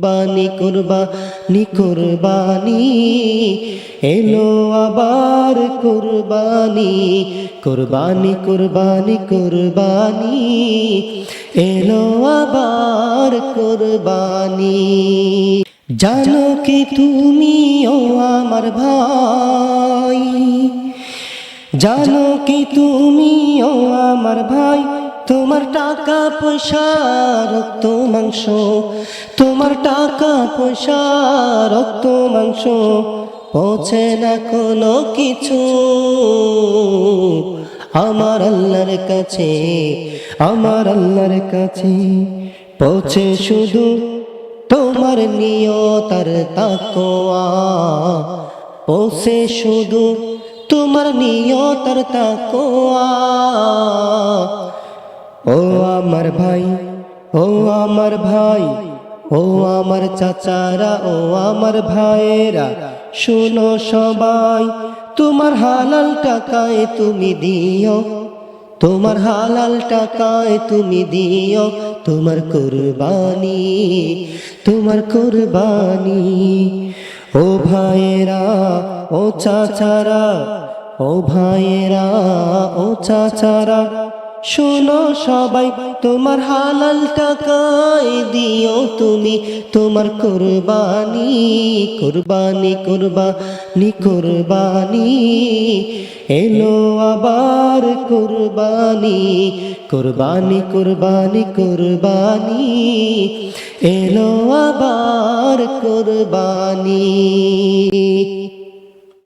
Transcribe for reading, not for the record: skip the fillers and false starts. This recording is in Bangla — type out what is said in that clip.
কুরবানি কুরবানি কুরবানি এলো আবার কুরবানি কুরবানি কুরবানি কুরবানি এলো আবার কুরবানি। জানো কি তুমি ও আমার ভাই, জানো কি তুমি ও আমার ভাই, তোমার টাকা পয়সা রক্ত মাংস, তোমার টাকা পয়সা রক্ত মাংস পৌঁছে না কোনো কিছু আমার আল্লাহর কাছে, আমার আল্লাহর কাছে পৌঁছে শুধু তোমার নিয়ত আর তাকওয়া, পৌঁছে শুধু তোমার নিয়ত আর তাকওয়া। ও আমার ভাই, ও আমার ভাই, ও আমার চাচারা, ও আমার ভাইয়েরা, শোনো সবাই, তোমার হালাল টাকায় তুমি দিও, তোমার হালাল টাকায় তুমি দিও তোমার কুরবানি, তোমার কুরবানি। ও ভাইয়েরা, ও চাচারা, ও ভাইয়েরা, ও চাচারা, শোনো সবাই, তোমার হালাল টাকায় দিও তুমি তোমার কুরবানি, কুরবানি কুরবানি কুরবানি এলো আবার কুরবানি, কুরবানি কুরবানি কুরবানি এলো আবার কুরবানি।